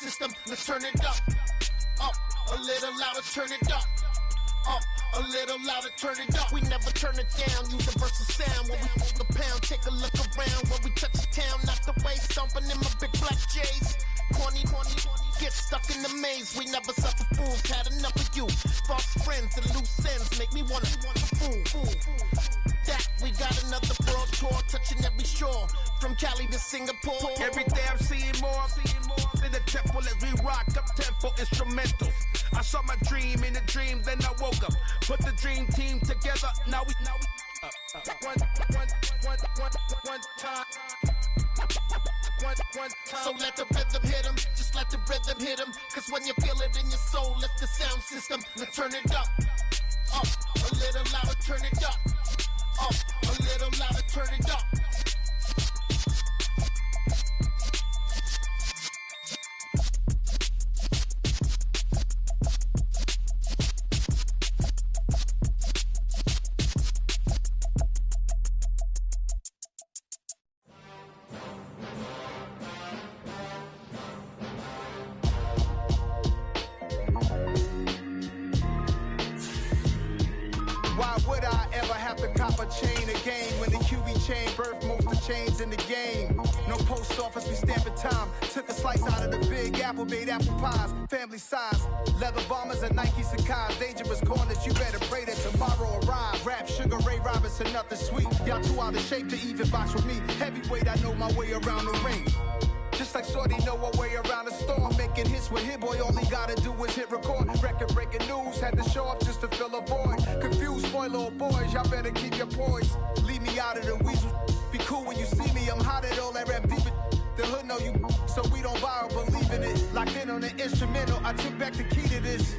system, let's turn it up. Up, a little louder, turn it up. Up, a little louder, turn it up. We never turn it down, universal sound. When we move the pound, take a look around. When we touch the town, not the way, stomping in my big black J's. Corny, get stuck in the maze. We never suffer fools, had enough of you. False friends and loose ends make me wanna fool. That we got another world tour, touching every shore, from Cali to Singapore. Every day I'm seeing more in the temple as we rock up tempo instrumentals. I saw my dream in a dream, then I woke up. Put the dream team together. Now we one time. So let the rhythm hit 'em, just let the rhythm hit 'em. Cause when you feel it in your soul, lift the sound system, let's turn it up. Up, a little louder, turn it up. Up, a little louder, turn it up. Why would I ever have to cop a chain again when the QB chain birthed most of the chains in the game? No post office, we stamping time. Took a slice out of the big apple, made apple pies, family size. Leather bombers and Nike Sacai's, dangerous corners, you better pray that tomorrow arrive. Rap, Sugar Ray Robinson, nothing sweet. Y'all too out of shape to even box with me. Heavyweight, I know my way around the ring. Just like Shorty know her way around the storm, making hits with Hit Boy, all he gotta do is hit record. Record breaking news, had to show up just to fill a void. Confused boy, little boys, y'all better keep your poise. Leave me out of the weasel. Be cool when you see me, I'm hot at all that rap deep. The hood know you, so we don't borrow, believe in it. Locked in on the instrumental, I took back the key to this.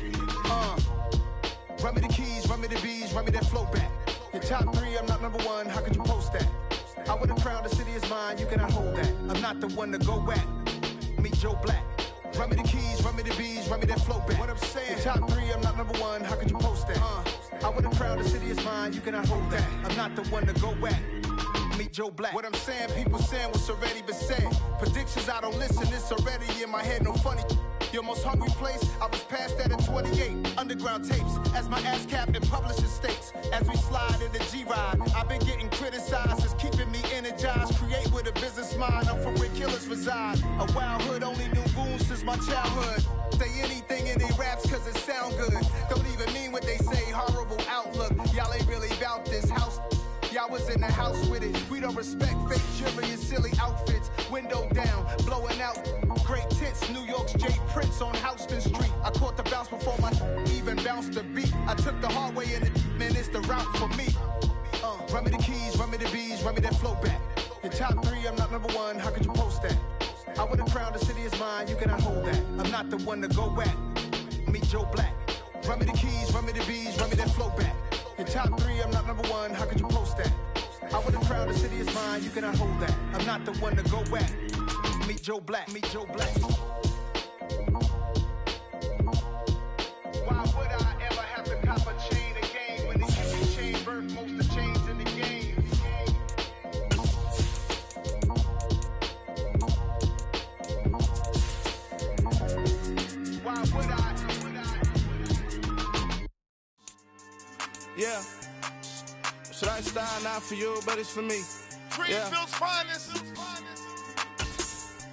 Run me the keys, run me the bees, run me that flow back. Your top three, I'm not number one, how could you post that? I would've crowned the city is mine, you cannot hold that. I'm not the one to go at. Meet Joe Black. Run me the keys, run me the bees, run me that flow back. What I'm saying, your top three, I'm not number one, how could you post that? I would've crowned the city is mine, you cannot hold that. I'm not the one to go at. Meet Joe Black. What I'm saying, people saying what's already been said. Predictions, I don't listen, it's already in my head, no funny. Your most hungry place, I was past that in 28. Underground tapes, as my ass cap in publishing states. As we slide in the G-Ride, I've been getting criticized, it's keeping me energized. Create with a business mind, I'm from where killers reside. A wild hood, only knew goons since my childhood. Say anything in they raps cause it sound good. Don't even mean what they say, horrible outlook. Y'all ain't really about this house. Y'all was in the house with it. We don't respect fake jewelry and silly outfits. Window down, blowing out. Great tits, New York's J. Prince on Houston Street. I caught the bounce before my even bounced the beat. I took the hard way in it, man, it's the route for me. Run me the keys, run me the bees, run me that flow back. Your top three, I'm not number one, how could you post that? I would've crowned the city is mine, you cannot hold that. I'm not the one to go at. Meet Joe Black. Run me the keys, run me the bees, run me that flow back. Your top three, I'm not number one, how could you post that? I would've crowned the city is mine, you cannot hold that. I'm not the one to go at. Meet Joe Black, meet Joe Black. Why would I ever have to cop a chain again when the QB chain birthed most of the chains in the game? Why would I? Yeah. Should I style not for you, but it's for me. Greenfield's finest.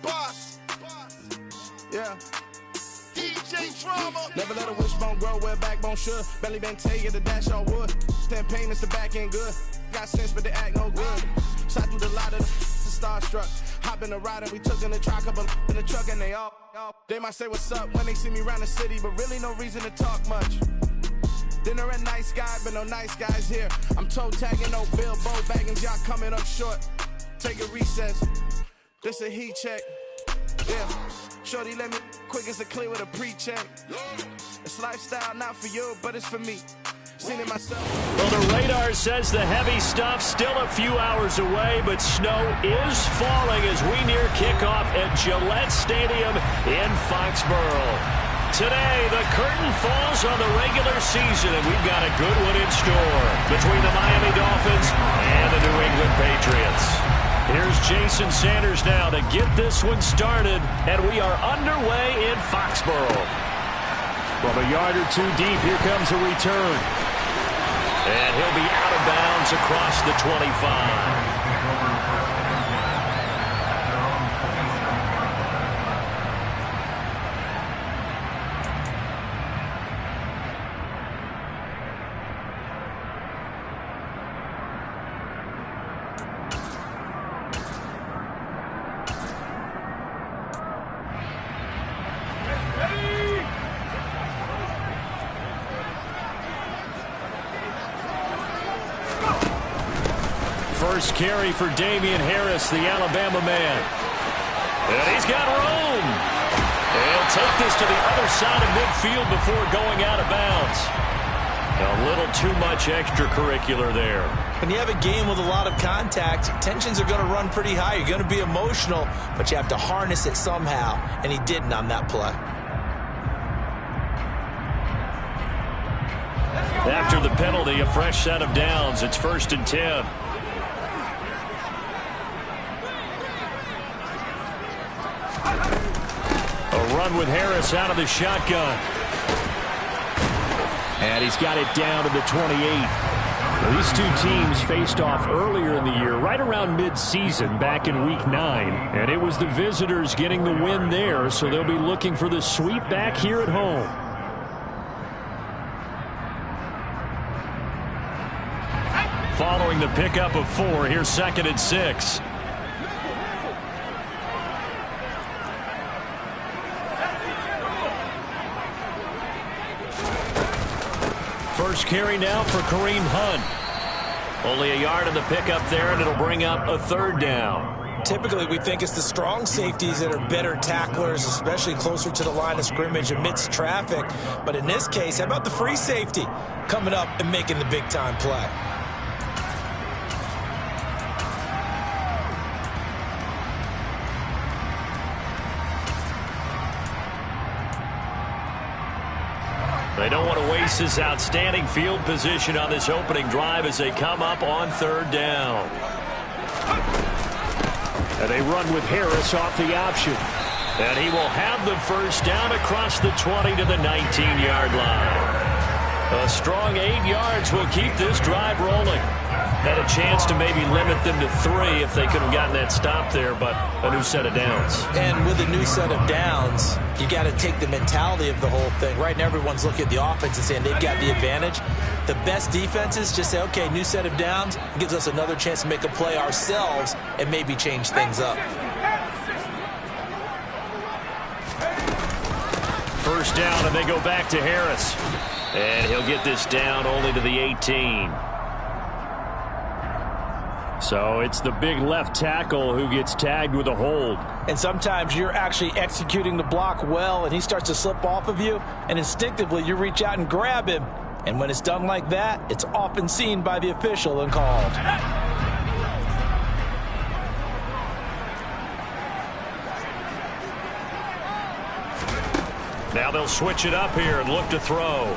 Boss. Yeah. DJ Drama. Never let a wishbone grow where backbone should. Belly bent take the dash on wood. Campaign is the back end good. Got sense, but they act no good. Shot through the lot of the starstruck. Hop in the ride and we took in the truck, couple in the truck, and they all. They might say what's up when they see me around the city, but really no reason to talk much. Dinner at Nice Guy, but no nice guys here. I'm toe tagging, no Bilbo baggins, y'all coming up short. Take a recess. This a heat check. Yeah. Shorty, let me quick as a clear with a pre-check. It's lifestyle, not for you, but it's for me. Seen it myself. Well, the radar says the heavy stuff still a few hours away, but snow is falling as we near kickoff at Gillette Stadium in Foxborough. Today, the curtain falls on the regular season, and we've got a good one in store between the Miami Dolphins and the New England Patriots. Here's Jason Sanders now to get this one started, and we are underway in Foxborough. From a yard or two deep, here comes a return. And he'll be out of bounds across the 25. First carry for Damian Harris, the Alabama man. And he's got room. He'll take this to the other side of midfield before going out of bounds. A little too much extracurricular there. When you have a game with a lot of contact, tensions are going to run pretty high. You're going to be emotional, but you have to harness it somehow, and he didn't on that play. After the penalty, a fresh set of downs. It's 1st and 10. A run with Harris out of the shotgun. And he's got it down to the 28. Well, these two teams faced off earlier in the year, right around mid-season, back in Week 9. And it was the visitors getting the win there, so they'll be looking for the sweep back here at home. Following the pickup of 4, here's 2nd and 6. First carry now for Kareem Hunt. Only a yard on the pickup there, and it'll bring up a 3rd down. Typically, we think it's the strong safeties that are better tacklers, especially closer to the line of scrimmage amidst traffic. But in this case, how about the free safety coming up and making the big-time play? They don't want to waste this outstanding field position on this opening drive as they come up on 3rd down. And they run with Harris off the option. And he will have the 1st down across the 20 to the 19-yard line. A strong 8 yards will keep this drive rolling. Had a chance to maybe limit them to 3 if they could have gotten that stop there, but a new set of downs. And with a new set of downs, you got to take the mentality of the whole thing. Right now, everyone's looking at the offense and saying they've got the advantage. The best defenses just say, okay, new set of downs gives us another chance to make a play ourselves and maybe change things up. 1st down, and they go back to Harris. And he'll get this down only to the 18. So it's the big left tackle who gets tagged with a hold. And sometimes you're actually executing the block well, and he starts to slip off of you, and instinctively you reach out and grab him. And when it's done like that, it's often seen by the official and called. Now they'll switch it up here and look to throw.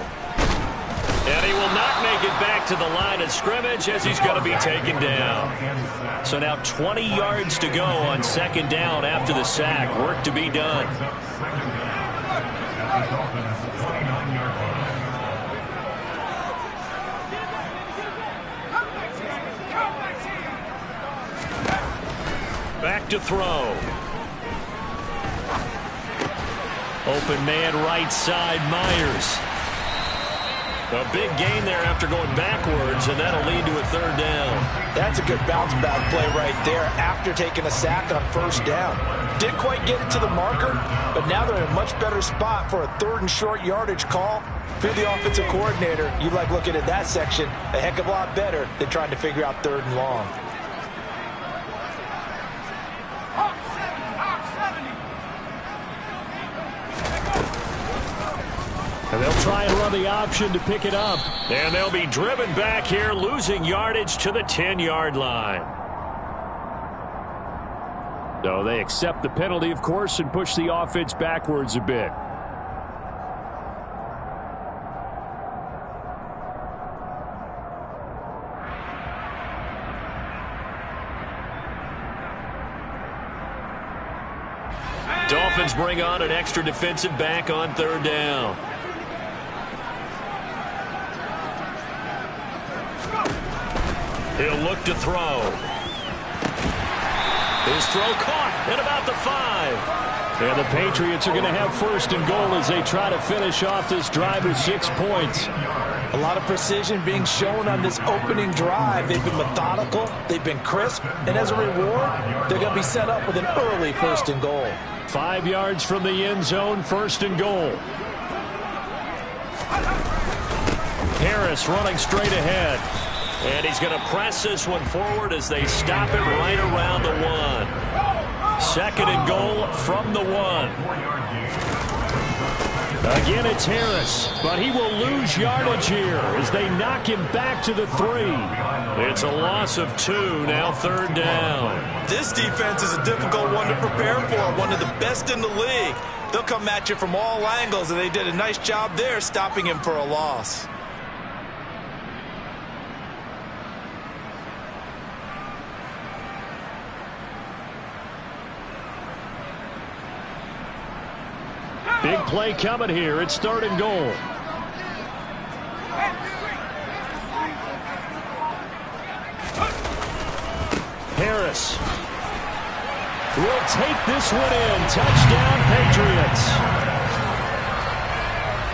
And he will not make it back to the line of scrimmage as he's going to be taken down. So now 20 yards to go on 2nd down after the sack. Work to be done. Back to throw. Open man right side, Myers. A big gain there after going backwards, and that'll lead to a 3rd down. That's a good bounce-back play right there after taking a sack on 1st down. Didn't quite get it to the marker, but now they're in a much better spot for a 3rd and short yardage call. If you're the offensive coordinator, you like looking at that section a heck of a lot better than trying to figure out 3rd and long. And they'll try and run the option to pick it up. And they'll be driven back here, losing yardage to the 10-yard line. So they accept the penalty, of course, and push the offense backwards a bit. Dolphins bring on an extra defensive back on third down. He'll look to throw. His throw caught at about the 5. And the Patriots are going to have first and goal as they try to finish off this drive with 6 points. A lot of precision being shown on this opening drive. They've been methodical, they've been crisp, and as a reward, they're going to be set up with an early first and goal. 5 yards from the end zone, first and goal. Harris running straight ahead. And he's going to press this one forward as they stop it right around the 1. Second and goal from the 1. Again, it's Harris, but he will lose yardage here as they knock him back to the 3. It's a loss of 2, now third down. This defense is a difficult one to prepare for, one of the best in the league. They'll come at you from all angles, and they did a nice job there stopping him for a loss. Big play coming here. It's third and goal. Harris will take this one in. Touchdown, Patriots.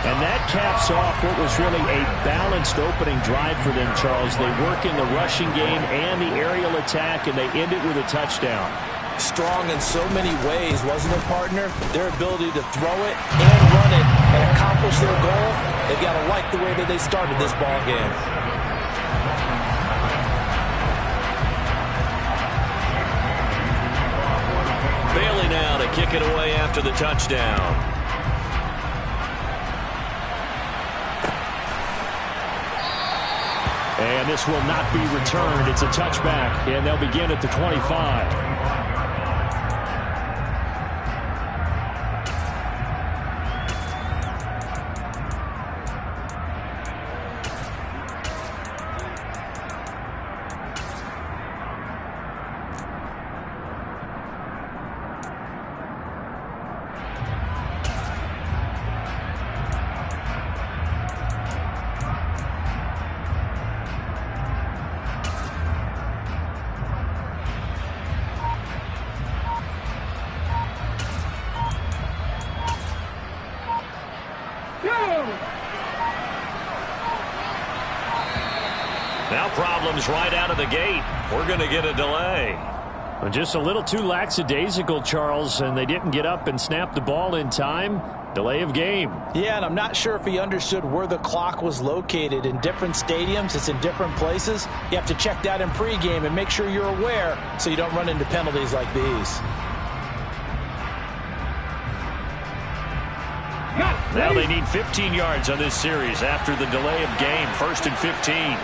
And that caps off what was really a balanced opening drive for them, Charles. They work in the rushing game and the aerial attack, and they end it with a touchdown. Strong in so many ways, wasn't it, partner? Their ability to throw it and run it and accomplish their goal, they've got to like the way that they started this ball game. Bailey now to kick it away after the touchdown. And this will not be returned. It's a touchback, and they'll begin at the 25. Now problems right out of the gate. We're going to get a delay. Just a little too lackadaisical, Charles, and they didn't get up and snap the ball in time. Delay of game. Yeah, and I'm not sure if he understood where the clock was located. In different stadiums, it's in different places. You have to check that in pregame and make sure you're aware so you don't run into penalties like these. Now they need 15 yards on this series after the delay of game. First and 15.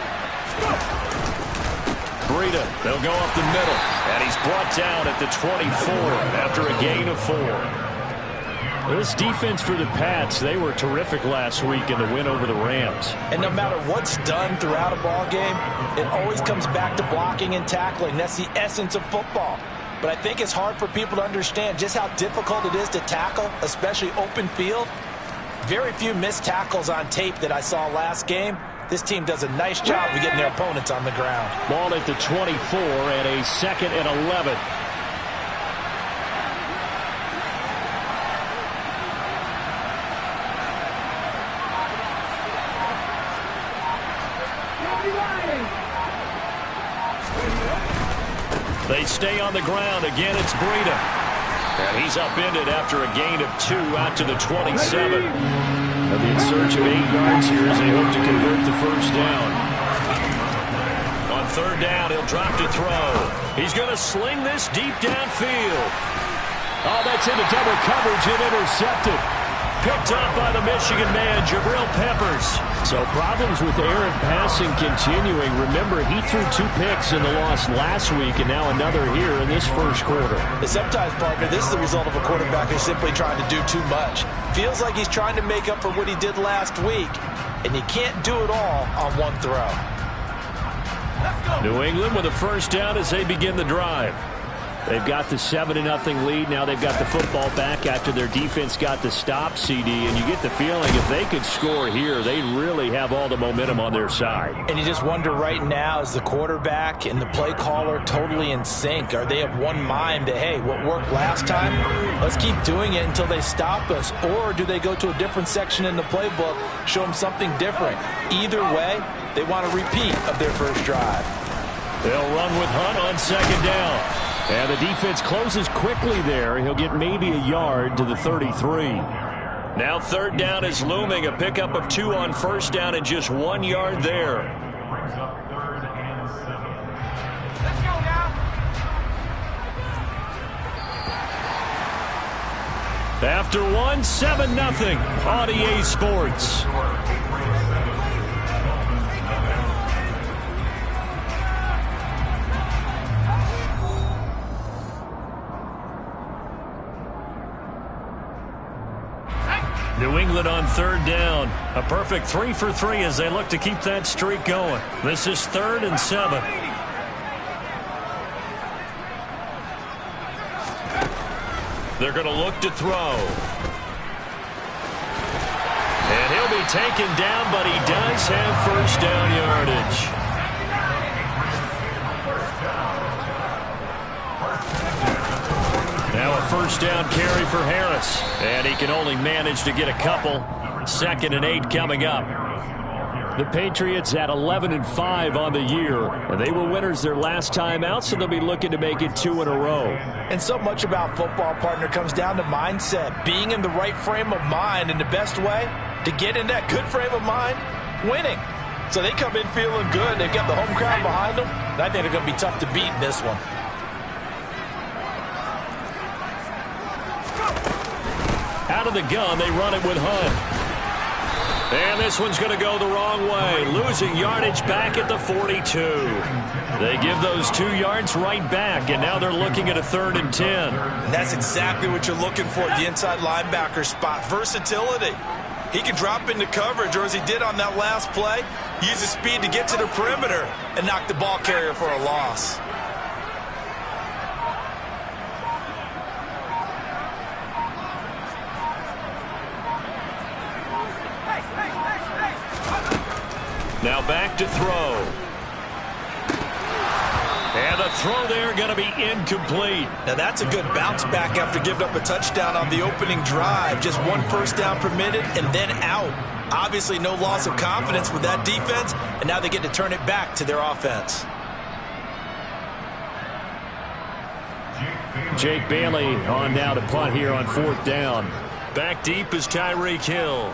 Breida, they'll go up the middle, and he's brought down at the 24 after a gain of 4. This defense for the Pats, they were terrific last week in the win over the Rams. And no matter what's done throughout a ball game, it always comes back to blocking and tackling. That's the essence of football. But I think it's hard for people to understand just how difficult it is to tackle, especially open field. Very few missed tackles on tape that I saw last game. This team does a nice job of getting their opponents on the ground. Ball at the 24 and a 2nd and 11. They stay on the ground. Again, it's Breida. And he's upended after a gain of 2 out to the 27. They'll be in search of 8 yards here as they hope to convert the first down. On third down, he'll drop to throw. He's going to sling this deep downfield. Oh, that's into double coverage and intercepted. Picked up by the Michigan man, Jabril Peppers. So problems with errant passing continuing. Remember, he threw 2 picks in the loss last week and now another here in this first quarter. And sometimes, partner, this is the result of a quarterback who's simply trying to do too much. Feels like he's trying to make up for what he did last week, and you can't do it all on one throw. New England with a first down as they begin the drive. They've got the 7-0 lead. Now they've got the football back after their defense got the stop, CD. And you get the feeling if they could score here, they really have all the momentum on their side. And you just wonder right now, is the quarterback and the play caller totally in sync? Are they of one mind that, hey, what worked last time, let's keep doing it until they stop us? Or do they go to a different section in the playbook, show them something different? Either way, they want a repeat of their first drive. They'll run with Hunt on second down. And the defense closes quickly there. He'll get maybe a yard to the 33. Now third down is looming. A pickup of 2 on first down and just 1 yard there. Let's go now. After 1, 7-0 on EA Sports. New England on third down. A perfect 3 for 3 as they look to keep that streak going. This is 3rd and 7. They're going to look to throw. And he'll be taken down, but he does have first down yardage. Now a first down carry for Harris. And he can only manage to get a couple. 2nd and 8 coming up. The Patriots at 11-5 on the year. And they were winners their last time out, so they'll be looking to make it 2 in a row. And so much about football, partner, comes down to mindset. Being in the right frame of mind, and the best way to get in that good frame of mind, winning. So they come in feeling good. They've got the home crowd behind them. And I think they're going to be tough to beat in this one. Out of the gun, they run it with Hunt. And this one's going to go the wrong way. Losing yardage back at the 42. They give those 2 yards right back, and now they're looking at a 3rd and 10. And that's exactly what you're looking for at the inside linebacker spot. Versatility. He can drop into coverage, or as he did on that last play, use his speed to get to the perimeter and knock the ball carrier for a loss. Now back to throw. And the throw there going to be incomplete. Now that's a good bounce back after giving up a touchdown on the opening drive. Just 1 first down permitted and then out. Obviously no loss of confidence with that defense, and now they get to turn it back to their offense. Jake Bailey on now to punt here on 4th down. Back deep is Tyreek Hill.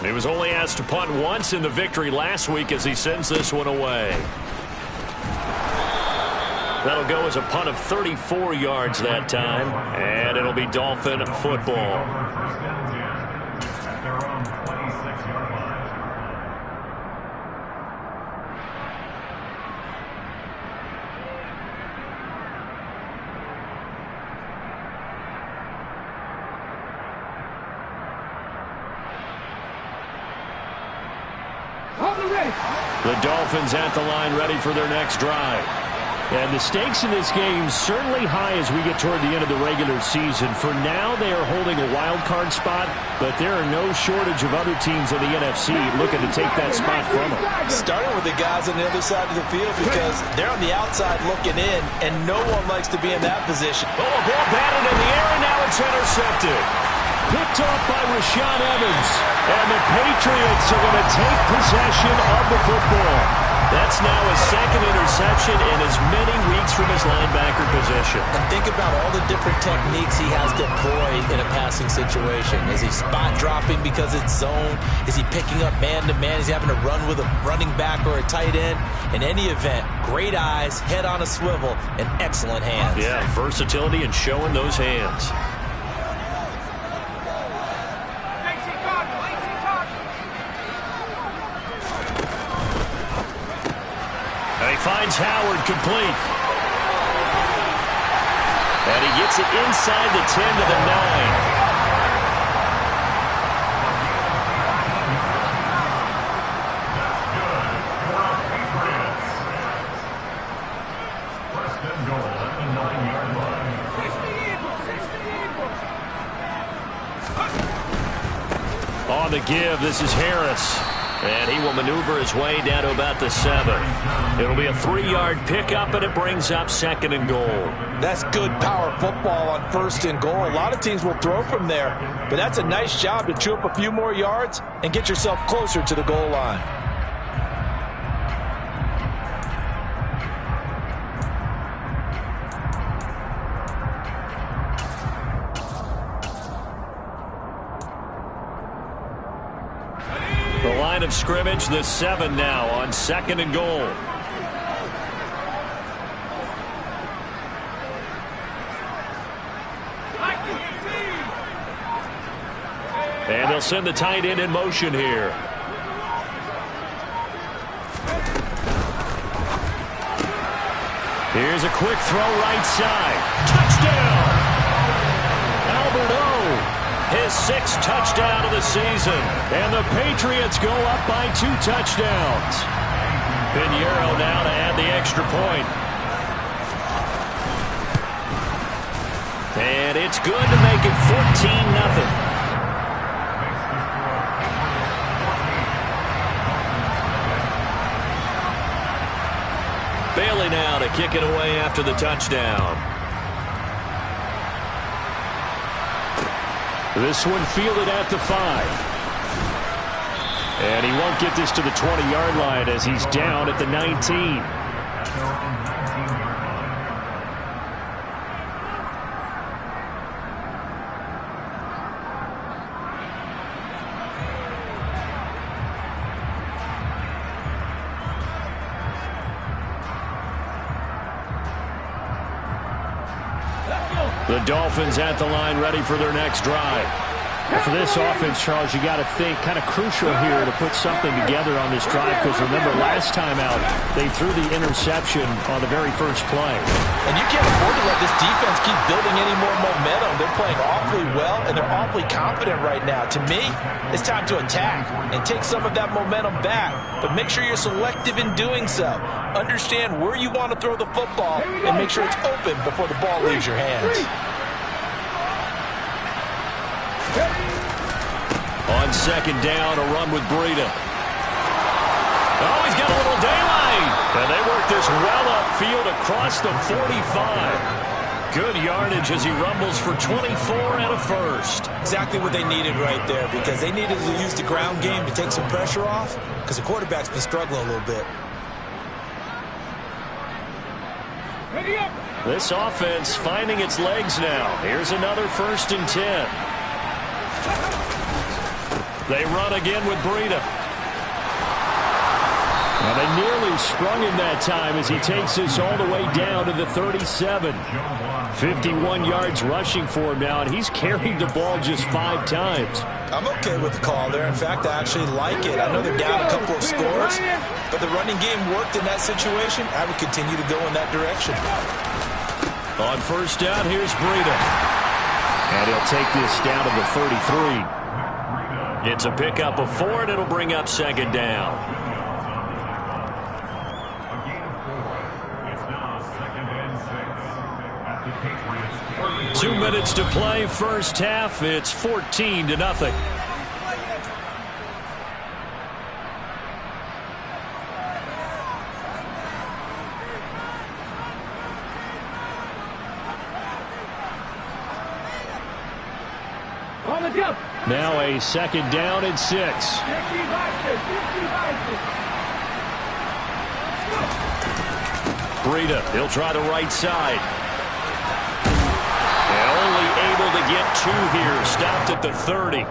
He was only asked to punt once in the victory last week as he sends this one away. That'll go as a punt of 34 yards that time, and it'll be Dolphin football. The Dolphins at the line ready for their next drive. And the stakes in this game certainly high as we get toward the end of the regular season. For now, they are holding a wild card spot, but there are no shortage of other teams in the NFC looking to take that spot from them. Starting with the guys on the other side of the field because they're on the outside looking in, and no one likes to be in that position. Oh, a ball batted in the air, and now it's intercepted. Picked off by Rashaan Evans. And the Patriots are going to take possession of the football. That's now his 2nd interception in as many weeks from his linebacker position. And think about all the different techniques he has deployed in a passing situation. Is he spot dropping because it's zone? Is he picking up man-to-man? Is he having to run with a running back or a tight end? In any event, great eyes, head on a swivel, and excellent hands. Yeah, versatility and showing those hands. Finds Howard complete. And he gets it inside the 10 to the 9. On the give, this is Harris. And he will maneuver his way down to about the 7. It'll be a 3-yard pickup, and it brings up 2nd and goal. That's good power football on 1st and goal. A lot of teams will throw from there, but that's a nice job to chew up a few more yards and get yourself closer to the goal line. The line of scrimmage, the 7 now on 2nd and goal. And they'll send the tight end in motion here. Here's a quick throw right side. Touchdown! Albert O. His 6th touchdown of the season. And the Patriots go up by 2 touchdowns. Pinheiro now to add the extra point. And it's good to make it 14-0. Bailey now to kick it away after the touchdown. This one fielded at the 5. And he won't get this to the 20-yard line as he's down at the 19. The Dolphins at the line ready for their next drive. And for this offense, Charles, you got to think kind of crucial here to put something together on this drive, because remember last time out they threw the interception on the very first play. And you can't afford to let this defense keep building any more momentum. They're playing awfully well, and they're awfully confident right now. To me, it's time to attack and take some of that momentum back, but make sure you're selective in doing so. Understand where you want to throw the football and make sure it's open before the ball leaves your hands. On 2nd down, a run with Breida. Oh, he's got a little daylight. And they work this well upfield across the 45. Good yardage as he rumbles for 24 and a first. Exactly what they needed right there, because they needed to use the ground game to take some pressure off, because the quarterback's been struggling a little bit. This offense finding its legs now. Here's another 1st and 10. They run again with Breida. Well, they nearly sprung him that time as he takes this all the way down to the 37. 51 yards rushing for him now, and he's carried the ball just 5 times. I'm okay with the call there. In fact, I actually like it. I know they're down a couple of scores, but the running game worked in that situation. I would continue to go in that direction. On 1st down, here's Breida. And he'll take this down to the 33. It's a pickup of 4, and it'll bring up 2nd down. It's 2 minutes to play, first half. It's 14-0. Now a 2nd down and 6. Breida, he'll try the right side. And only able to get 2 here. Stopped at the 30.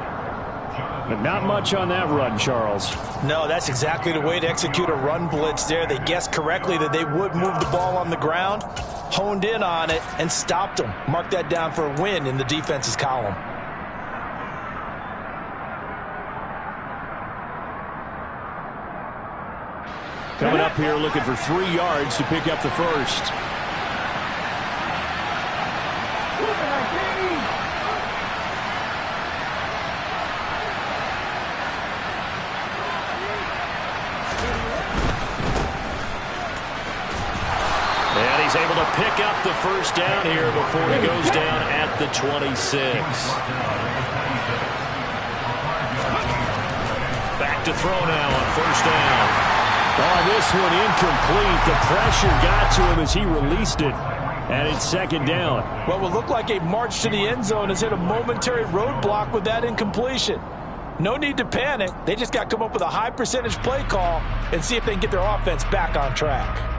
But not much on that run, Charles. No, that's exactly the way to execute a run blitz there. They guessed correctly that they would move the ball on the ground, honed in on it, and stopped them. Mark that down for a win in the defense's column. Coming up here looking for 3 yards to pick up the first. And he's able to pick up the first down here before he goes down at the 26. to throw now on first down. Oh, this one incomplete. The pressure got to him as he released it. And it's second down. What will look like a march to the end zone has hit a momentary roadblock with that incompletion. No need to panic. They just got to come up with a high percentage play call and see if they can get their offense back on track.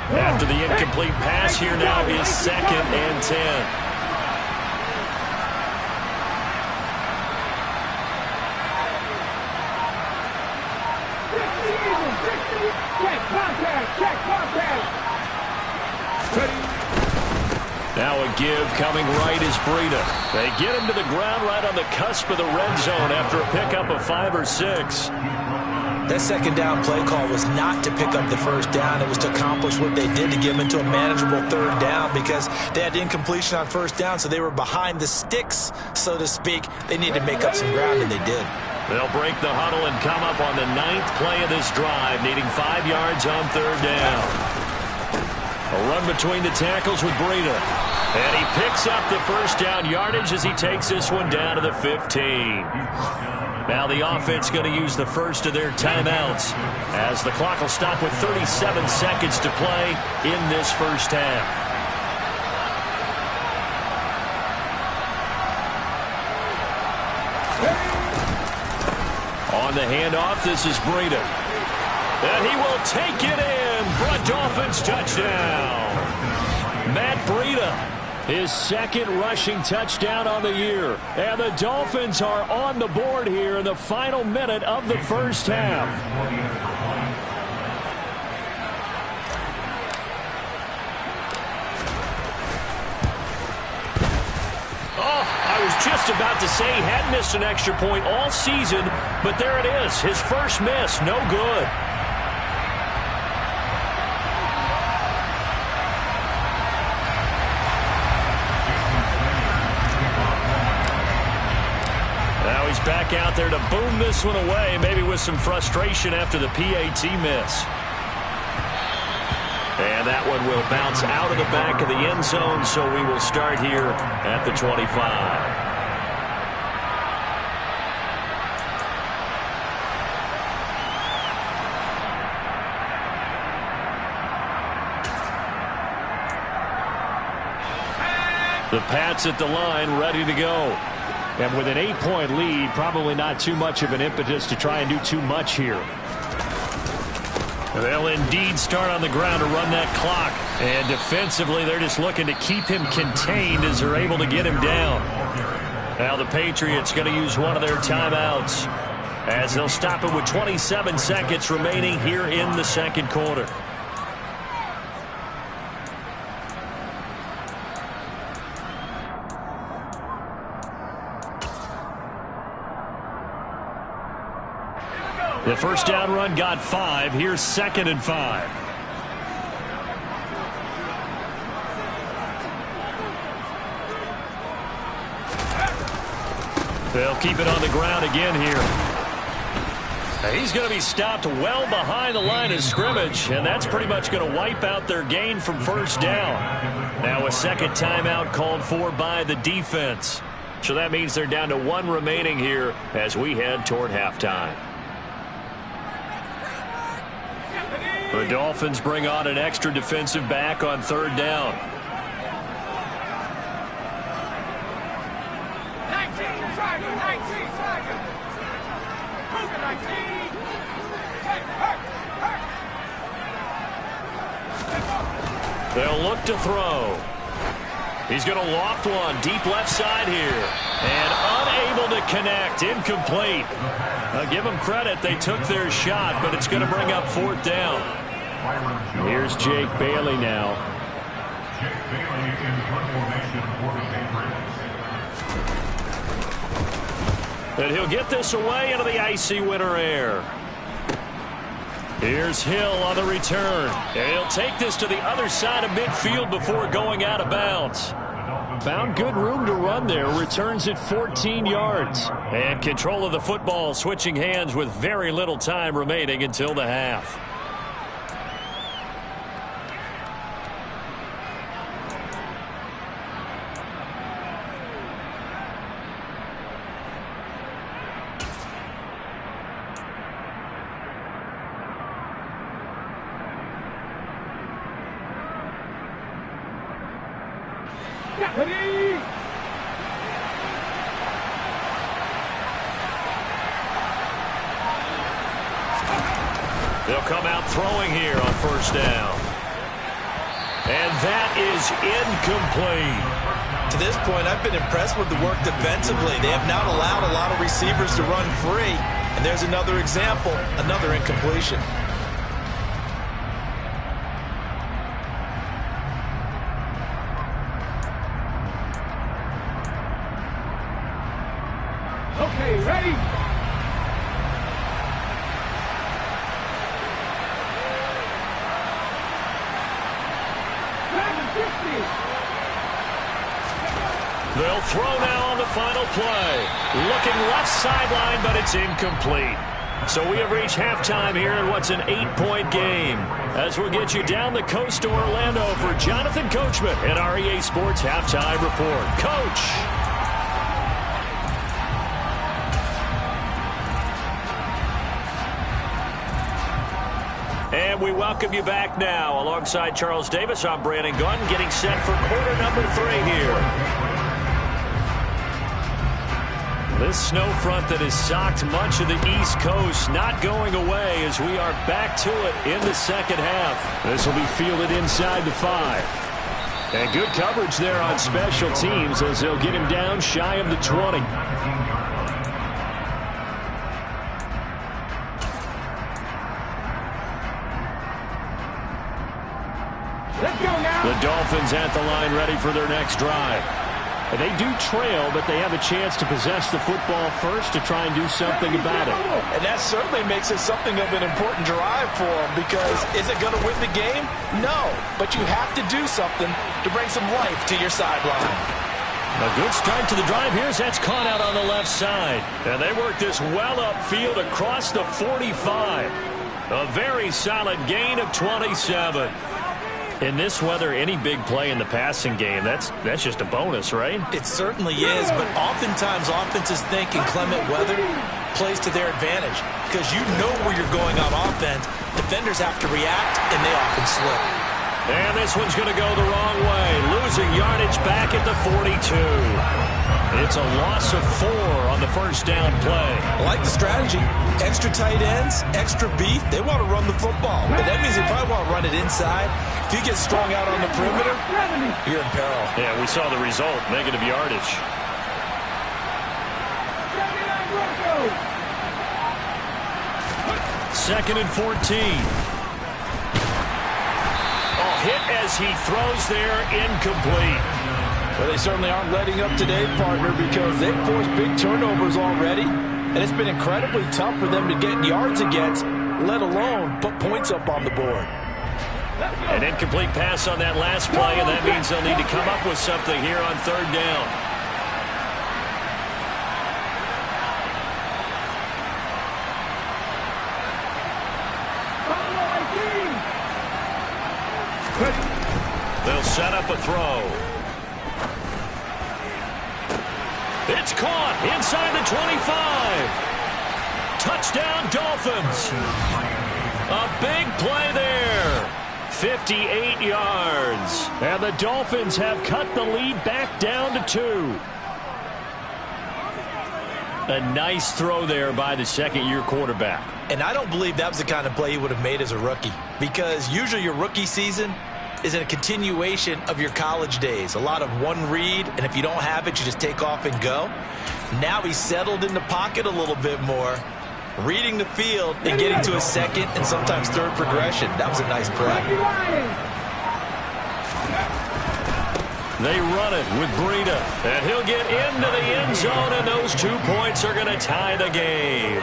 After the incomplete pass, here now is 2nd and 10. Now a give coming right is Breida. They get him to the ground right on the cusp of the red zone after a pickup of 5 or 6. That second down play call was not to pick up the first down. It was to accomplish what they did, to get them into a manageable third down, because they had incompletion on first down, so they were behind the sticks, so to speak. They needed to make up some ground, and they did. They'll break the huddle and come up on the 9th play of this drive, needing 5 yards on third down. A run between the tackles with Breida. And he picks up the first down yardage as he takes this one down to the 15. Now the offense going to use the first of their timeouts as the clock will stop with 37 seconds to play in this first half. On the handoff, this is Breida. And he will take it in for a Dolphins touchdown. Matt Breida, his 2nd rushing touchdown on the year. And the Dolphins are on the board here in the final minute of the first half. Oh, I was just about to say he hadn't missed an extra point all season, but there it is. His first miss, no good. Back out there to boom this one away, maybe with some frustration after the PAT miss. And that one will bounce out of the back of the end zone, so we will start here at the 25. The Pats at the line, ready to go. And with an 8-point lead, probably not too much of an impetus to try and do too much here. They'll indeed start on the ground to run that clock. And defensively, they're just looking to keep him contained as they're able to get him down. Now the Patriots going to use one of their timeouts as they'll stop it with 27 seconds remaining here in the second quarter. The first down run got 5. Here's 2nd and 5. They'll keep it on the ground again here. He's going to be stopped well behind the line of scrimmage, and that's pretty much going to wipe out their gain from first down. Now a second timeout called for by the defense. So that means they're down to 1 remaining here as we head toward halftime. The Dolphins bring on an extra defensive back on third down. They'll look to throw. He's going to loft one deep left side here. And unable to connect. Incomplete. Give them credit. They took their shot, but it's going to bring up 4th down. Here's Jake Bailey now. Jake Bailey in front formation for the Patriots. And he'll get this away into the icy winter air. Here's Hill on the return. And he'll take this to the other side of midfield before going out of bounds. Found good room to run there. Returns it 14 yards. And control of the football, switching hands with very little time remaining until the half. They'll come out throwing here on first down. And that is incomplete. To this point, I've been impressed with the work defensively. They have not allowed a lot of receivers to run free. And there's another example, another incompletion. Okay, ready? They'll throw now on the final play. Looking left sideline, but it's incomplete. So we have reached halftime here in what's an 8-point game. As we'll get you down the coast to Orlando for Jonathan Coachman at our EA Sports Halftime Report. Coach. And we welcome you back now. Alongside Charles Davis, I'm Brandon Gunn, getting set for quarter number 3 here. This snow front that has socked much of the East Coast not going away as we are back to it in the second half. This will be fielded inside the 5. And good coverage there on special teams as they'll get him down shy of the 20. Let's go now. The Dolphins at the line ready for their next drive. And they do trail, but they have a chance to possess the football first to try and do something about it. And that certainly makes it something of an important drive for them, because is it going to win the game? No, but you have to do something to bring some life to your sideline. A good start to the drive here as that's caught out on the left side. And they work this well upfield across the 45. A very solid gain of 27. In this weather, any big play in the passing game, that's just a bonus, right? It certainly is, but oftentimes offenses think inclement weather plays to their advantage, because you know where you're going on offense. Defenders have to react, and they often slip. And this one's going to go the wrong way. Losing yardage back at the 42. It's a loss of 4 on the first down play. I like the strategy. Extra tight ends, extra beef. They want to run the football. But that means they probably want to run it inside. If you get strung out on the perimeter, you're in peril. Yeah, we saw the result. Negative yardage. Second and 14. Hit as he throws there, incomplete. Well, they certainly aren't letting up today, partner, because they've forced big turnovers already, and it's been incredibly tough for them to get yards against, let alone put points up on the board. An incomplete pass on that last play, and that means they'll need to come up with something here on third down. They'll set up a throw. It's caught inside the 25. Touchdown, Dolphins. A big play there. 58 yards. And the Dolphins have cut the lead back down to 2. A nice throw there by the second-year quarterback. And I don't believe that was the kind of play he would have made as a rookie, because usually your rookie season is in a continuation of your college days. A lot of one read, and if you don't have it, you just take off and go. Now he's settled in the pocket a little bit more, reading the field and getting to a second and sometimes third progression. That was a nice play. They run it with Breida, and he'll get into the end zone, and those 2 points are going to tie the game.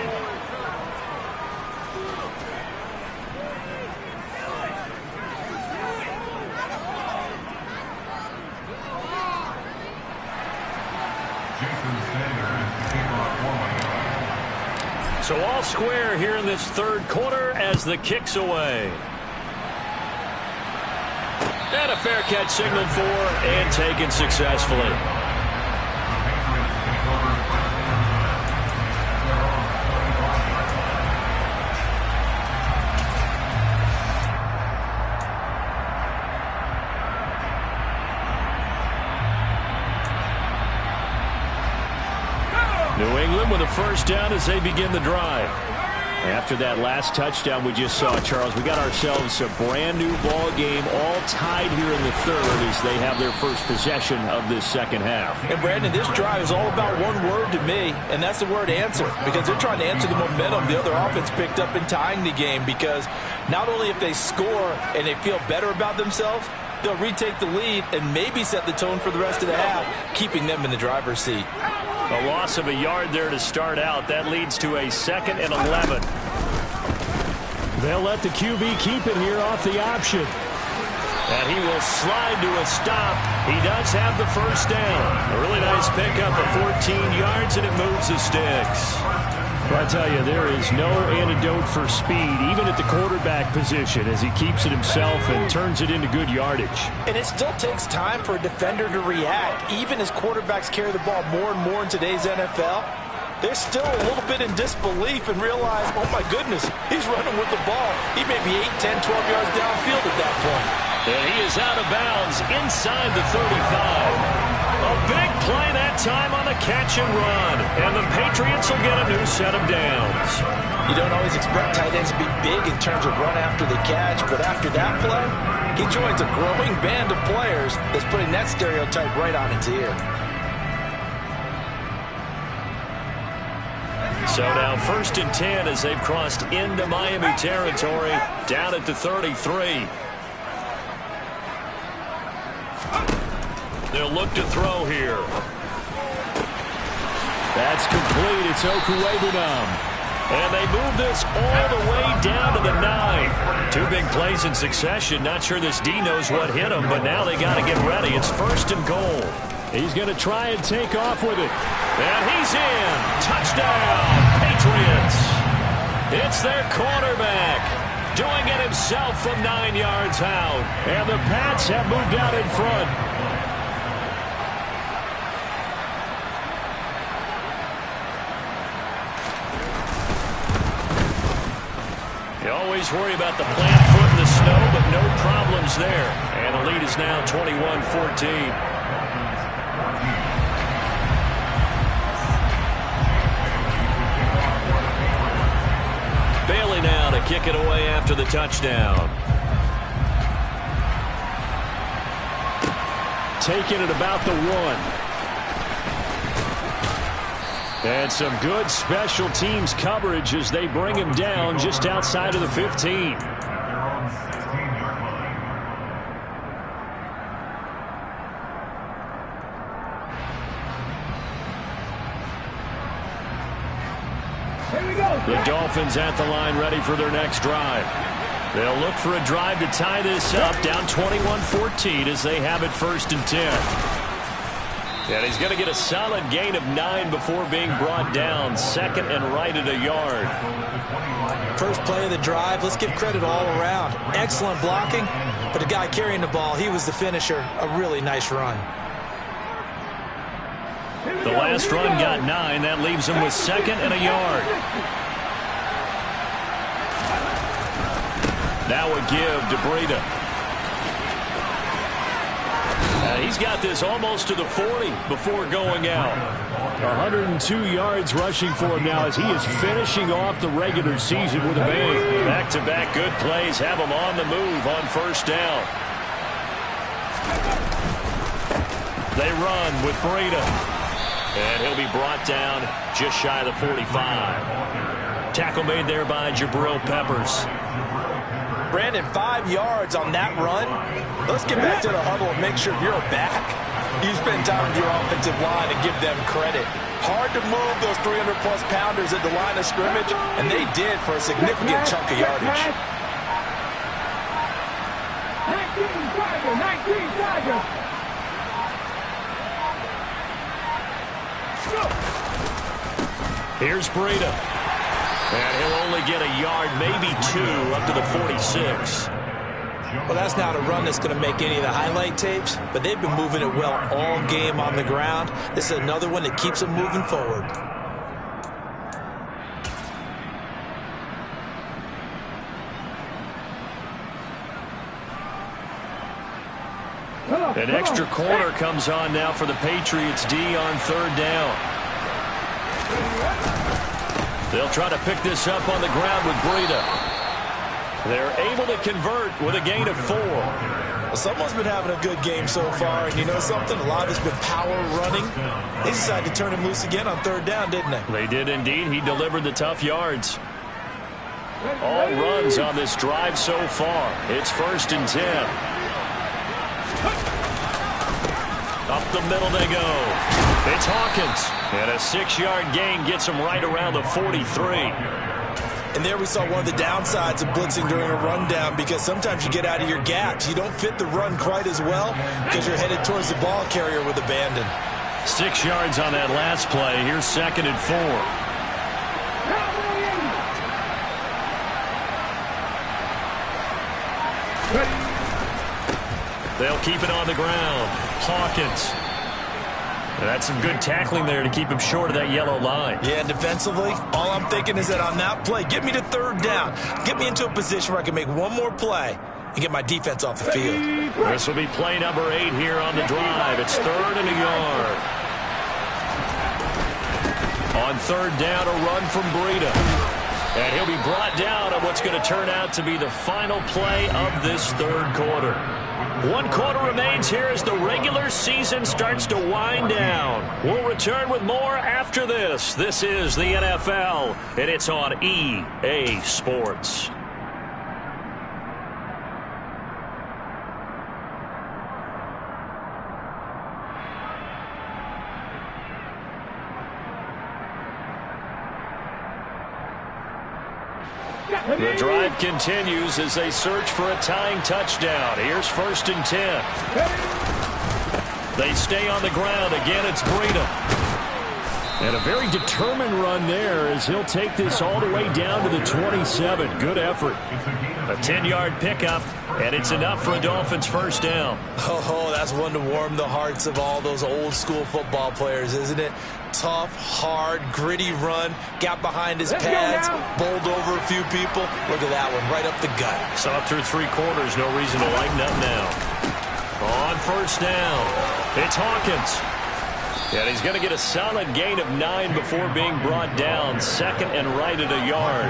So all square here in this third quarter as the kick's away. And a fair catch signaled for and taken successfully. New England with a first down as they begin the drive. After that last touchdown we just saw, Charles, we got ourselves a brand new ball game, all tied here in the third as they have their first possession of this second half. And Brandon, this drive is all about one word to me, and that's the word answer, because they're trying to answer the momentum the other offense picked up in tying the game, because not only if they score and they feel better about themselves, they'll retake the lead and maybe set the tone for the rest of the half, keeping them in the driver's seat. A loss of a yard there to start out. That leads to a 2nd and 11. They'll let the QB keep it here off the option. And he will slide to a stop. He does have the first down. A really nice pickup of 14 yards, and it moves the sticks. But I tell you, there is no antidote for speed, even at the quarterback position, as he keeps it himself and turns it into good yardage. And it still takes time for a defender to react. Even as quarterbacks carry the ball more and more in today's NFL, they're still a little bit in disbelief and realize, oh my goodness, he's running with the ball. He may be 8, 10, 12 yards downfield at that point. And he is out of bounds inside the 35. A big play that time on the catch and run. And the Patriots will get a new set of downs. You don't always expect tight ends to be big in terms of run after the catch, but after that play, he joins a growing band of players that's putting that stereotype right on its ear. So now 1st and 10 as they've crossed into Miami territory, down at the 33. They'll look to throw here. That's complete. It's Okuwebunam. And they move this all the way down to the 9. 2 big plays in succession. Not sure this D knows what hit him, but now they got to get ready. It's 1st and goal. He's going to try and take off with it. And he's in. Touchdown, Patriots. It's their quarterback doing it himself from 9 yards out. And the Pats have moved out in front. You always worry about the plant foot in the snow, but no problems there. And the lead is now 21-14. Bailey now to kick it away after the touchdown. Taking it about the 1. And some good special teams coverage as they bring him down just outside of the 15. The Dolphins at the line ready for their next drive. They'll look for a drive to tie this up, down 21-14 as they have it 1st and 10. And he's going to get a solid gain of 9 before being brought down. 2nd and right at a yard. First play of the drive, let's give credit all around. Excellent blocking, but the guy carrying the ball, he was the finisher. A really nice run. The last run got 9. That leaves him with 2nd and a yard. Now a give to Breida. He's got this almost to the 40 before going out. 102 yards rushing for him now as he is finishing off the regular season with a bang. Back-to-back good plays have him on the move on 1st down. They run with Breida. And he'll be brought down just shy of the 45. Tackle made there by Jabril Peppers. Brandon, 5 yards on that run. Let's get back to the huddle and make sure you're back. You spend time with your offensive line and give them credit. Hard to move those 300-plus pounders at the line of scrimmage, and they did for a significant chunk of yardage. 19 Tigers. Here's Breida. And he'll only get a yard, maybe 2, up to the 46. Well, that's not a run that's going to make any of the highlight tapes, but they've been moving it well all game on the ground. This is another one that keeps them moving forward. An extra corner comes on now for the Patriots D on 3rd down. They'll try to pick this up on the ground with Breida. They're able to convert with a gain of 4. Well, someone's been having a good game so far, and you know something? A lot of it's been power running. They decided to turn him loose again on 3rd down, didn't they? They did indeed. He delivered the tough yards. All runs on this drive so far. It's 1st and 10. Up the middle they go. It's Hawkins. And a 6-yard gain gets him right around the 43. And there we saw one of the downsides of blitzing during a rundown, because sometimes you get out of your gaps. You don't fit the run quite as well because you're headed towards the ball carrier with abandon. 6 yards on that last play. Here's 2nd and 4. They'll keep it on the ground. Hawkins. And that's some good tackling there to keep him short of that yellow line. Yeah, defensively, all I'm thinking is that on that play, get me to 3rd down. Get me into a position where I can make one more play and get my defense off the field. This will be play number 8 here on the drive. It's 3rd and a yard. On 3rd down, a run from Breida. And he'll be brought down on what's going to turn out to be the final play of this 3rd quarter. 1 quarter remains here as the regular season starts to wind down. We'll return with more after this. This is the NFL, and it's on EA Sports. The drive continues as they search for a tying touchdown. Here's 1st and 10. They stay on the ground. Again, it's Breida. And a very determined run there as he'll take this all the way down to the 27. Good effort. A 10-yard pickup, and it's enough for a Dolphins 1st down. Oh, that's one to warm the hearts of all those old-school football players, isn't it? Tough, hard, gritty run, got behind his pads, bowled over a few people. Look at that one, right up the gut. Saw it through 3 quarters, no reason to lighten up now. On 1st down, it's Hawkins. And he's going to get a solid gain of 9 before being brought down. 2nd and right at a yard.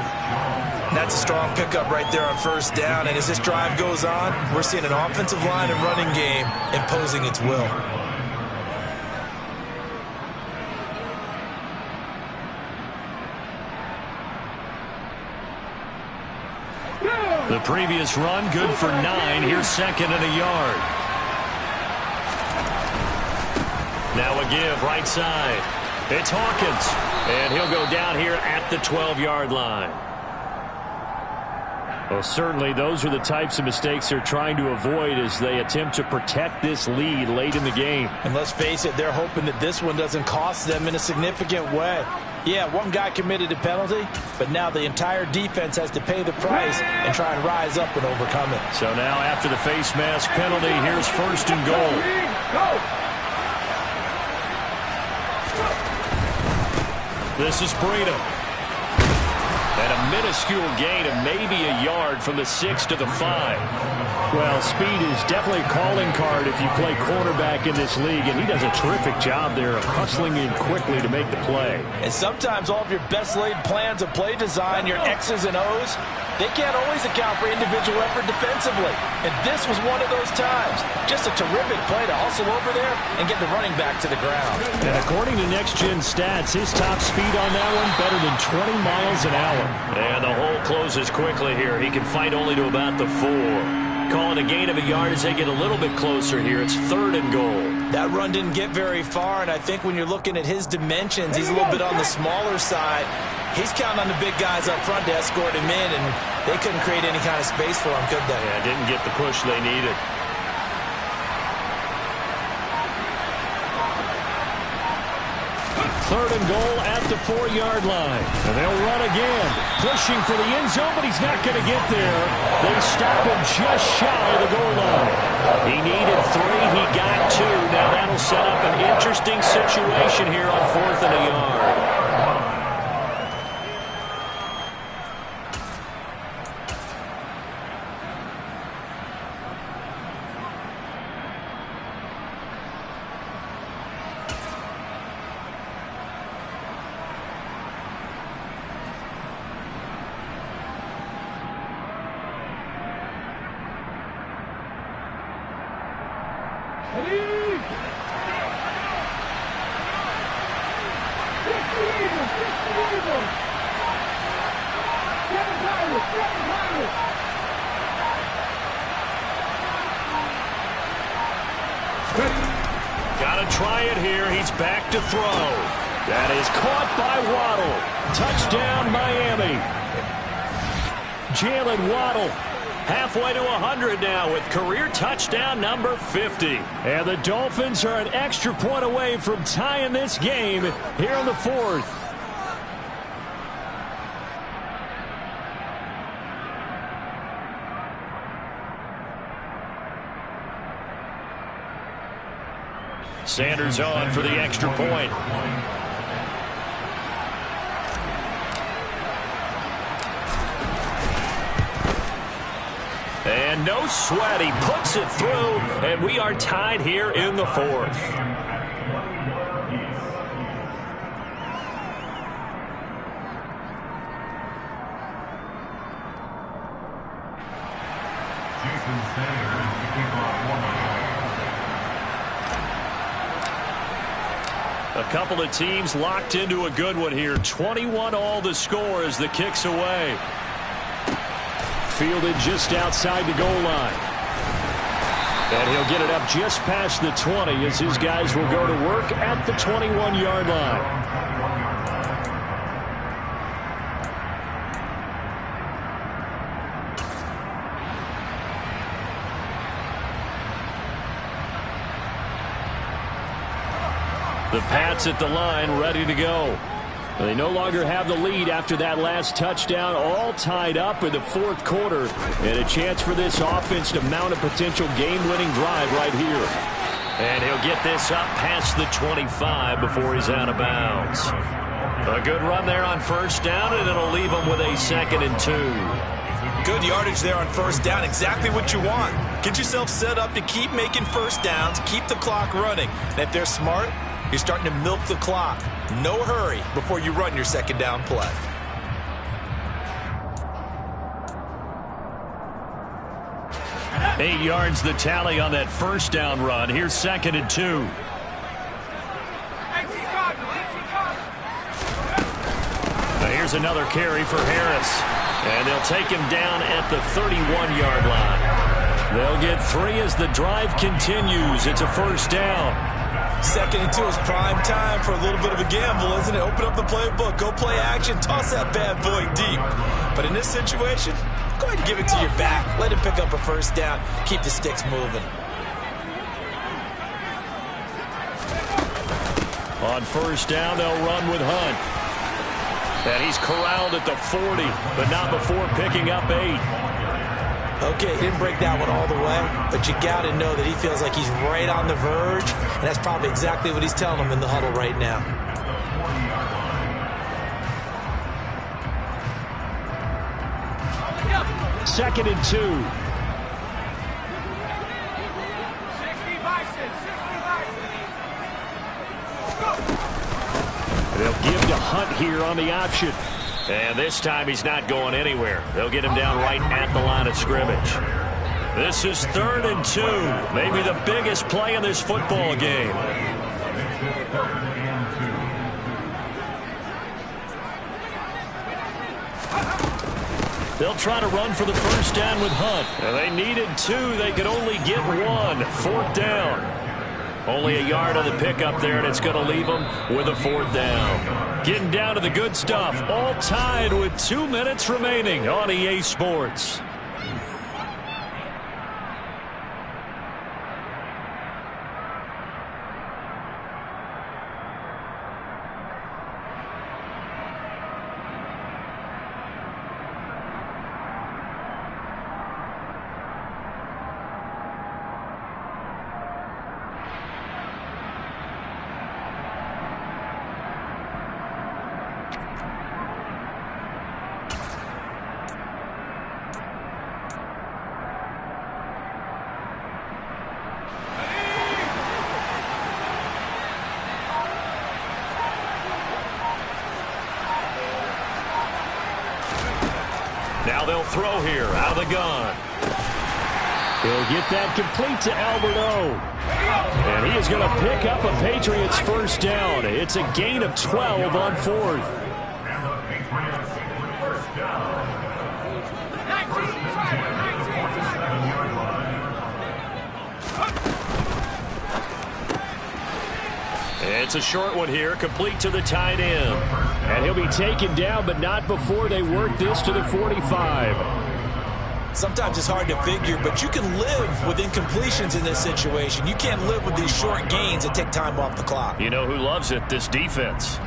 That's a strong pickup right there on 1st down. And as this drive goes on, we're seeing an offensive line and running game imposing its will. The previous run, good for 9. Here's 2nd and a yard. Now a give, right side. It's Hawkins. And he'll go down here at the 12-yard line. Well, certainly those are the types of mistakes they're trying to avoid as they attempt to protect this lead late in the game. And let's face it, they're hoping that this one doesn't cost them in a significant way. Yeah, one guy committed a penalty, but now the entire defense has to pay the price and try and rise up and overcome it. So now after the face mask penalty, here's 1st and goal. This is Breida. And a minuscule gain of maybe a yard from the 6 to the 5. Well, speed is definitely a calling card if you play quarterback in this league, and he does a terrific job there of hustling in quickly to make the play. And sometimes all of your best laid plans of play design, your X's and O's, they can't always account for individual effort defensively. And this was one of those times. Just a terrific play to hustle over there and get the running back to the ground. And according to Next Gen Stats, his top speed on that one better than 20 miles an hour. And the hole closes quickly here. He can fight only to about the 4. Calling a gain of a yard as they get a little bit closer here. It's 3rd and goal. That run didn't get very far, and I think when you're looking at his dimensions, he's a little bit on the smaller side. He's counting on the big guys up front to escort him in, and they couldn't create any kind of space for him, could they? Yeah, didn't get the push they needed. 3rd and goal at the 4-yard line. And they'll run again. Pushing for the end zone, but he's not going to get there. They stop him just shy of the goal line. He needed 3. He got 2. Now that'll set up an interesting situation here on 4th and a yard. Got to try it here. He's back to throw. That is caught by Waddle. Touchdown, Miami. Jalen Waddle halfway to 100 now with career touchdown number 50. And the Dolphins are an extra point away from tying this game here in the 4th. Sanders on for the extra point. And no sweat. He puts it through, and we are tied here in the 4th. Jason Sanders to kick off one. A couple of teams locked into a good one here. 21 all the score as the kick's away. Fielded just outside the goal line. And he'll get it up just past the 20 as his guys will go to work at the 21-yard line. The Pats at the line, ready to go. They no longer have the lead after that last touchdown, all tied up in the 4th quarter. And a chance for this offense to mount a potential game-winning drive right here. And he'll get this up past the 25 before he's out of bounds. A good run there on 1st down, and it'll leave him with a 2nd and 2. Good yardage there on 1st down. Exactly what you want. Get yourself set up to keep making 1st downs, keep the clock running. And if they're smart, you're starting to milk the clock. No hurry before you run your 2nd down play. Eight yards the tally on that 1st down run. Here's 2nd and 2. Now here's another carry for Harris. And they'll take him down at the 31-yard line. They'll get 3 as the drive continues. It's a 1st down. 2nd and 2 is prime time for a little bit of a gamble, isn't it? Open up the playbook, go play action, toss that bad boy deep. But in this situation, go ahead and give it to your back. Let him pick up a 1st down. Keep the sticks moving. On 1st down, they'll run with Hunt. And he's corralled at the 40, but not before picking up 8. Okay, he didn't break that one all the way, but you got to know that he feels like he's right on the verge, and that's probably exactly what he's telling him in the huddle right now. Second and 2. They'll give to Hunt here on the option. And this time he's not going anywhere. They'll get him down right at the line of scrimmage. This is 3rd and 2. Maybe the biggest play in this football game. They'll try to run for the 1st down with Hunt. And they needed 2. They could only get 1. 4th down. Only a yard on the pickup there, and it's going to leave them with a 4th down. Getting down to the good stuff. All tied with 2 minutes remaining on EA Sports. Now they'll throw here out of the gun. He'll get that complete to Alberto. And he is going to pick up a Patriots first down. It's a gain of 12 on fourth. It's a short one here, complete to the tight end. And he'll be taken down, but not before they work this to the 45. Sometimes it's hard to figure, but you can live with incompletions in this situation. You can't live with these short gains that take time off the clock. You know who loves it? This defense.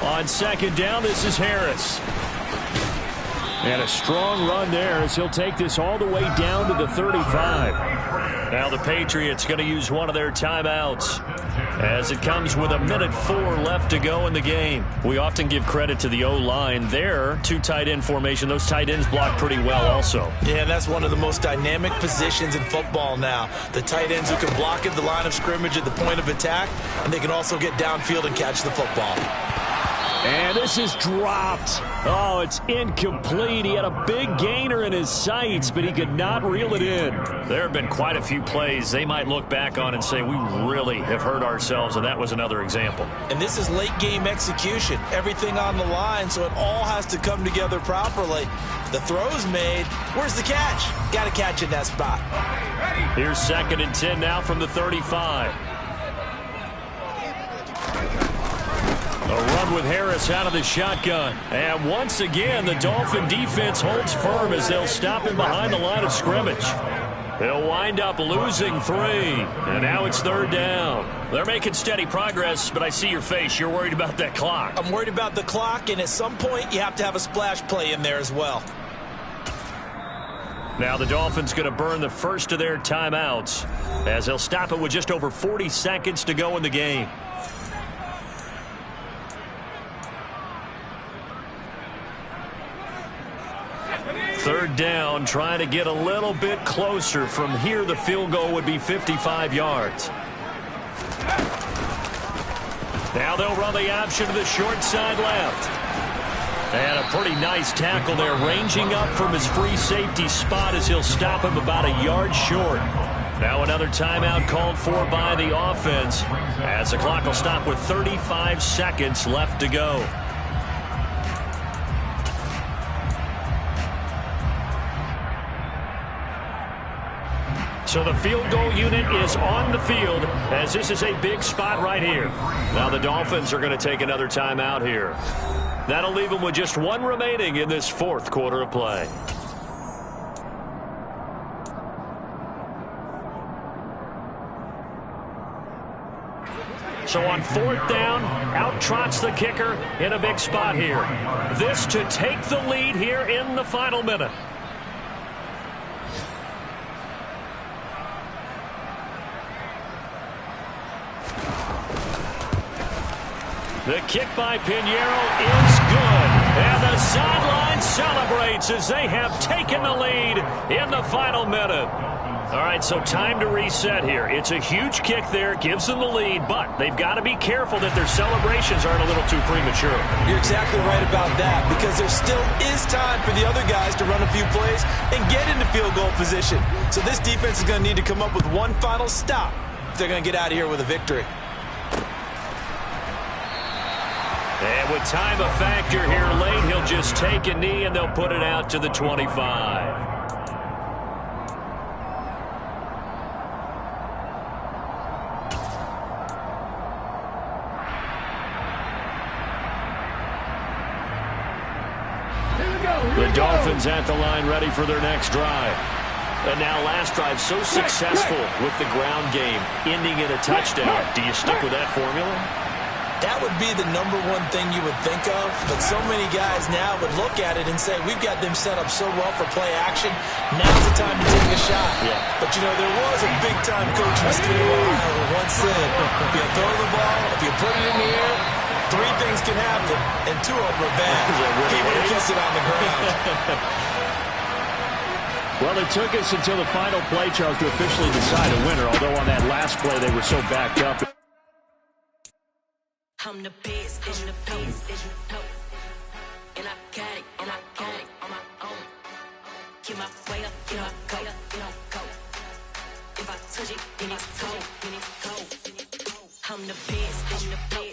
On second down, this is Harris. And a strong run there as he'll take this all the way down to the 35. Now the Patriots going to use one of their timeouts as it comes with 1:04 left to go in the game. We often give credit to the O-line there. Two tight end formation. Those tight ends block pretty well also. Yeah, that's one of the most dynamic positions in football now. The tight ends who can block at the line of scrimmage at the point of attack, and they can also get downfield and catch the football. And this is dropped. Oh, it's incomplete. He had a big gainer in his sights, but he could not reel it in. There have been quite a few plays they might look back on and say, we really have hurt ourselves, and that was another example. And this is late-game execution. Everything on the line, so it all has to come together properly. The throw's made. Where's the catch? Got to catch in that spot. Here's 2nd and 10 now from the 35. A run with Harris out of the shotgun. And once again, the Dolphin defense holds firm as they'll stop him behind the line of scrimmage. They'll wind up losing 3. And now it's 3rd down. They're making steady progress, but I see your face. You're worried about that clock. I'm worried about the clock, and at some point, you have to have a splash play in there as well. Now the Dolphins going to burn the first of their timeouts as they'll stop it with just over 40 seconds to go in the game. 3rd down, trying to get a little bit closer. From here, the field goal would be 55 yards. Now they'll run the option to the short side left. And a pretty nice tackle there, ranging up from his free safety spot as he'll stop him about a yard short. Now another timeout called for by the offense as the clock will stop with 35 seconds left to go. So the field goal unit is on the field as this is a big spot right here. Now the Dolphins are going to take another timeout here. That'll leave them with just 1 remaining in this 4th quarter of play. So on 4th down, out trots the kicker in a big spot here. This to take the lead here in the final minute. The kick by Pinheiro is good. And the sideline celebrates as they have taken the lead in the final minute. All right, so time to reset here. It's a huge kick there, gives them the lead, but they've got to be careful that their celebrations aren't a little too premature. You're exactly right about that, because there still is time for the other guys to run a few plays and get into field goal position. So this defense is going to need to come up with one final stop if they're going to get out of here with a victory. And with time a factor here late, he'll just take a knee and they'll put it out to the 25. The Dolphins at the line ready for their next drive. And now last drive so successful with the ground game, ending in a touchdown. Do you stick with that formula? That would be the number one thing you would think of, but so many guys now would look at it and say, we've got them set up so well for play action, now's the time to take a shot. Yeah. But, you know, there was a big-time coach in the state of Ohio who once said, if you throw the ball, if you put it in the air, 3 things can happen, and 2 of them are bad. He would have kissed it on the ground. Well, it took us until the final play, Charles, to officially decide a winner, although on that last play they were so backed up. I'm the best, and you know. And I got it, on my own. Get my way up, get my go, go. If I touch it, then it's cold, I'm the best, and you know.